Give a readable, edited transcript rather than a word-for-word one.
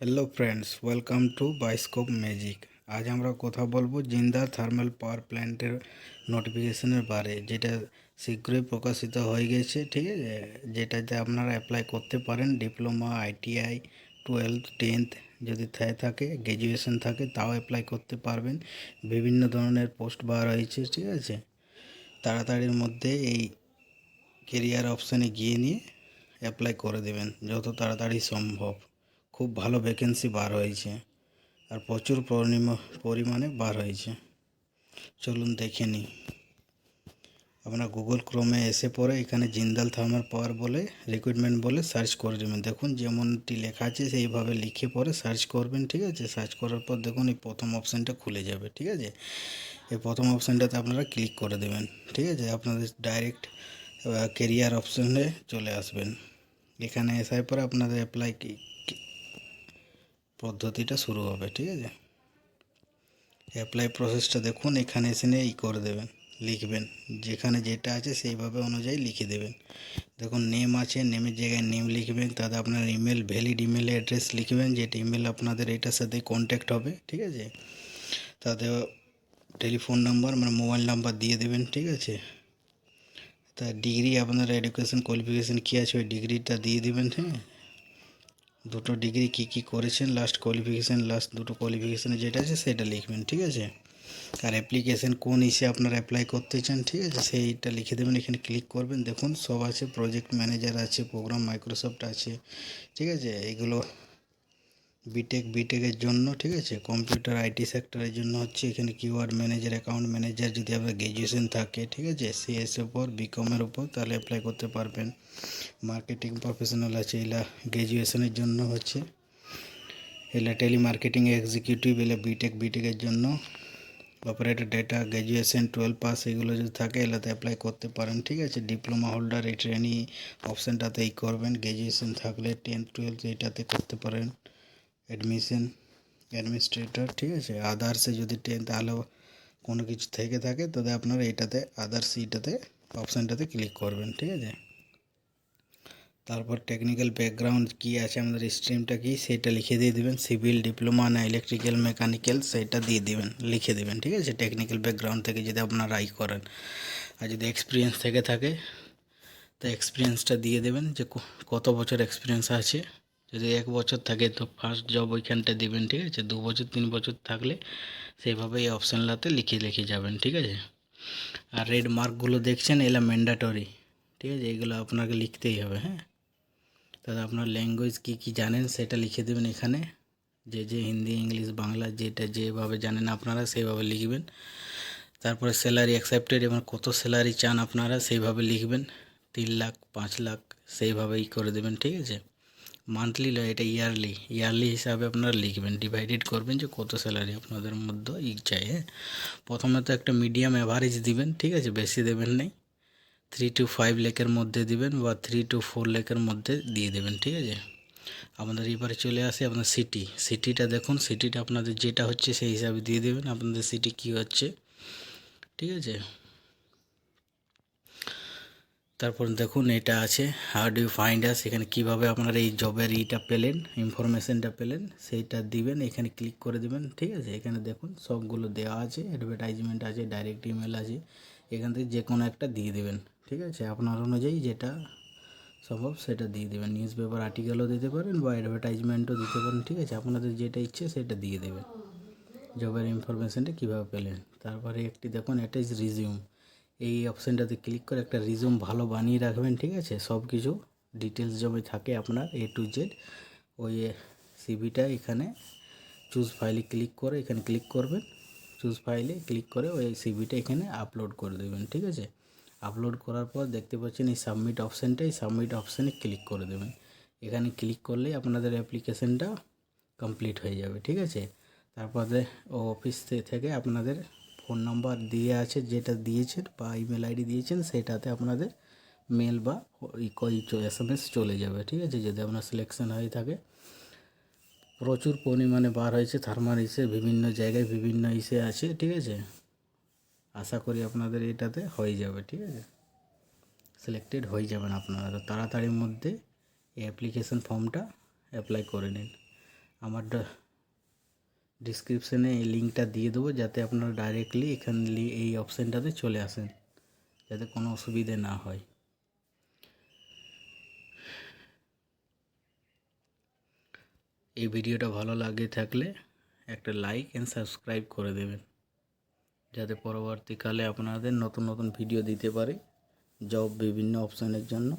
Hello friends, welcome to bioscope magic. আজ আমরা কথা বলবো জিন্দাল থার্মাল পাওয়ার প্ল্যান্টের নোটিফিকেশনের বারে, যেটা শীঘ্রই প্রকাশিত হয়ে গেছে। ঠিক আছে, যেটাতে আপনারা অ্যাপ্লাই করতে পারেন। ডিপ্লোমা, আইটিআই, 12th 10th যদি থাকে, গ্র্যাজুয়েশন থাকে, তাও অ্যাপ্লাই করতে পারবেন। বিভিন্ন ধরনের পোস্ট বার হয়েছে। ঠিক আছে, তাড়াতাড়ির মধ্যে এই কেরিয়ার অপশানে গিয়ে নিয়ে অ্যাপ্লাই করে দেবেন যত তাড়াতাড়ি সম্ভব। খুব ভালো ভ্যাকেন্সি বার হয়েছে আর প্রচুর পরিমাণে বার হয়েছে। চলুন দেখে নিই। আপনার গুগল ক্রোমে এসে পরে এখানে জিন্দাল থার্মাল পাওয়ার বলে রিক্রুটমেন্ট বলে সার্চ করে দেবেন। দেখুন যেমনটি লেখা আছে সেইভাবে লিখে পরে সার্চ করবেন। ঠিক আছে, সার্চ করার পর দেখুন এই প্রথম অপশানটা খুলে যাবে। ঠিক আছে, এই প্রথম অপশানটাতে আপনারা ক্লিক করে দেবেন। ঠিক আছে, আপনাদের ডাইরেক্ট কেরিয়ার অপশানে চলে আসবেন। এখানে আসার পরে আপনাদের অ্যাপ্লাই পদ্ধতিটা শুরু হবে। ঠিক আছে, অ্যাপ্লাই প্রসেসটা দেখুন। এখানে এসে নিয়ে করে দেবেন, লিখবেন যেখানে যেটা আছে সেইভাবে অনুযায়ী লিখে দেবেন। দেখুন নেম আছে, নেমের জায়গায় নেম লিখবেন। তাতে আপনার ইমেল, ভ্যালিড ইমেল অ্যাড্রেস লিখবেন, যেটা ইমেল আপনাদের এটার সাথে কন্ট্যাক্ট হবে। ঠিক আছে, তাতে টেলিফোন নাম্বার মানে মোবাইল নাম্বার দিয়ে দেবেন। ঠিক আছে, তা ডিগ্রি, আপনার এডুকেশন কোয়ালিফিকেশান কী আছে ওই ডিগ্রিটা দিয়ে দেবেন। হ্যাঁ, দুটো ডিগ্রি কী করেছেন, লাস্ট কোয়ালিফিকেশান, লাস্ট দুটো কোয়ালিফিকেশানে যেটা আছে সেটা লিখবেন। ঠিক আছে, আর অ্যাপ্লিকেশান কোন আপনারা অ্যাপ্লাই করতে চান, ঠিক আছে, সেইটা লিখে দেবেন। এখানে ক্লিক করবেন। দেখুন সব আছে, প্রজেক্ট ম্যানেজার আছে, প্রোগ্রাম মাইক্রোসফট আছে। ঠিক আছে, এগুলো বিটেকের জন্য। ঠিক আছে, কম্পিউটার আইটি সেক্টরের জন্য হচ্ছে এখানে কিওয়ার্ড ম্যানেজার, অ্যাকাউন্ট ম্যানেজার যদি আপনার গ্র্যাজুয়েশন থাকে। ঠিক আছে, সিএসের উপর, বিকমের উপর, তাহলে অ্যাপ্লাই করতে পারবেন। মার্কেটিং প্রফেশনাল আছে, এলা গ্র্যাজুয়েশনের জন্য হচ্ছে। এলা টেলিমার্কেটিং এক্সিকিউটিভ, এলা বিটেকের জন্য। অপারেটর ডেটা, গ্র্যাজুয়েশন 12 পাস এগুলো যদি থাকে এলাতে অ্যাপ্লাই করতে পারেন। ঠিক আছে, ডিপ্লোমা হোল্ডার এই ট্রেনি অপশানটাতেই করবেন। গ্র্যাজুয়েশন থাকলে 10th 12th এইটাতে করতে পারেন। Admission, administrator. ঠিক আছে, আদার্সে যদি 10th আলো কোনো কিছু থেকে থাকে তবে আপনারা এইটাতে আদার্স এইটাতে অপশানটাতে ক্লিক করবেন। ঠিক আছে, তারপর টেকনিক্যাল ব্যাকগ্রাউন্ড কী আছে, আমাদের স্ট্রিমটা কী সেটা লিখে দিয়ে দেবেন। সিভিল, ডিপ্লোমা না ইলেকট্রিক্যাল, মেকানিক্যাল, সেটা দিয়ে দেবেন, লিখে দেবেন। ঠিক আছে, টেকনিক্যাল ব্যাকগ্রাউন্ড থেকে যদি আপনারা করেন। আর যদি এক্সপিরিয়েন্স থেকে থাকে তো এক্সপিরিয়েন্সটা দিয়ে দেবেন, যে কত বছর এক্সপিরিয়েন্স আছে। যদি 1 বছর থাকে তো ফার্স্ট জব ওইখানটা দেবেন। ঠিক আছে, 2 বছর 3 বছর থাকলে সেইভাবে এই অপশানটাতে লিখে যাবেন। ঠিক আছে, আর রেড মার্কগুলো দেখছেন এগুলো ম্যান্ডেটরি। ঠিক আছে, এগুলো আপনাকে লিখতেই হবে। হ্যাঁ, তাহলে আপনার ল্যাঙ্গুয়েজ কী জানেন সেটা লিখে দেবেন এখানে। যে হিন্দি, ইংলিশ, বাংলা যেটা যেভাবে জানেন আপনারা সেইভাবে লিখবেন। তারপরে স্যালারি অ্যাকসেপ্টেড, এবং কত স্যালারি চান আপনারা সেইভাবে লিখবেন। 3 লাখ, 5 লাখ, সেইভাবেই করে দেবেন। ঠিক আছে, মান্থলি নয়, এটা ইয়ারলি হিসাবে আপনারা লিখবেন। ডিভাইডেড করবেন যে কত স্যালারি আপনাদের মধ্যে চাই। হ্যাঁ, প্রথমে তো একটা মিডিয়াম অ্যাভারেজ দিবেন। ঠিক আছে, বেশি দেবেন নাই, 3 to 5 লাখের মধ্যে দিবেন বা 3 to 4 লাখের মধ্যে দিয়ে দেবেন। ঠিক আছে, আপনাদের এবারে চলে আসে আপনার সিটিটা দেখুন। সিটিটা আপনাদের যেটা হচ্ছে সেই হিসাবে দিয়ে দেবেন, আপনাদের সিটি কী হচ্ছে। ঠিক আছে, তারপর দেখুন এটা আছে হাউ ডু ইউ ফাইন্ড আস, এখানে কীভাবে আপনারা এই জবের পেলেন, ইনফরমেশানটা পেলেন, সেইটা দিবেন। এখানে ক্লিক করে দেবেন। ঠিক আছে, এখানে দেখুন সবগুলো দেওয়া আছে, অ্যাডভার্টাইজমেন্ট আছে, ডাইরেক্ট ইমেল আছে, এখান থেকে যে কোনো একটা দিয়ে দেবেন। ঠিক আছে, আপনার অনুযায়ী যেটা সম্ভব সেটা দিয়ে দেবেন। নিউজ পেপার আর্টিকেলও দিতে পারেন বা অ্যাডভার্টাইজমেন্টও দিতে পারেন। ঠিক আছে, আপনাদের যেটা ইচ্ছে সেটা দিয়ে দেবেন। জবের ইনফরমেশানটা কীভাবে পেলেন। তারপরে একটি দেখুন অ্যাটাচ রিজিউম, এই অপশানটাতে ক্লিক করে একটা রিজিউম ভালো বানিয়ে রাখবেন। ঠিক আছে, সব কিছু ডিটেলস জমে থাকে আপনার A to Z, ওই সিভিটা এখানে চুজ ফাইলে ক্লিক করে এখানে ক্লিক করবেন। চুজ ফাইলে ক্লিক করে ওই সিভিটা এখানে আপলোড করে দেবেন। ঠিক আছে, আপলোড করার পর দেখতে পাচ্ছেন এই সাবমিট অপশানটা, এই সাবমিট অপশানে ক্লিক করে দেবেন। এখানে ক্লিক করলেই আপনাদের অ্যাপ্লিকেশানটা কমপ্লিট হয়ে যাবে। ঠিক আছে, তারপরে অফিস থেকে আপনাদের ফোন নাম্বার দিয়ে আছে, যেটা দিয়েছেন বা ইমেল আইডি দিয়েছেন সেটাতে আপনাদের মেল বা SMS চলে যাবে। ঠিক আছে, যদি আপনার সিলেকশন হয়ে থাকে। প্রচুর পরিমাণে বার হয়েছে থার্মাল বিভিন্ন জায়গায় বিভিন্ন আছে। ঠিক আছে, আশা করি আপনাদের এটাতে হয়ে যাবে। ঠিক আছে, সিলেক্টেড হয়ে যাবেন আপনারা। তো তাড়াতাড়ির মধ্যে এই অ্যাপ্লিকেশন ফর্মটা অ্যাপ্লাই করে নিন। আমার ডিসক্রিপশানে এই লিঙ্কটা দিয়ে দেবো, যাতে আপনারা ডাইরেক্টলি এখানে এই অপশানটাতে চলে আসেন, যাতে কোনো অসুবিধে না হয়। এই ভিডিওটা ভালো লাগে থাকলে একটা লাইক অ্যান্ড সাবস্ক্রাইব করে দেবেন, যাতে পরবর্তীকালে আপনাদের নতুন নতুন ভিডিও দিতে পারি জব বিভিন্ন অপশানের জন্য।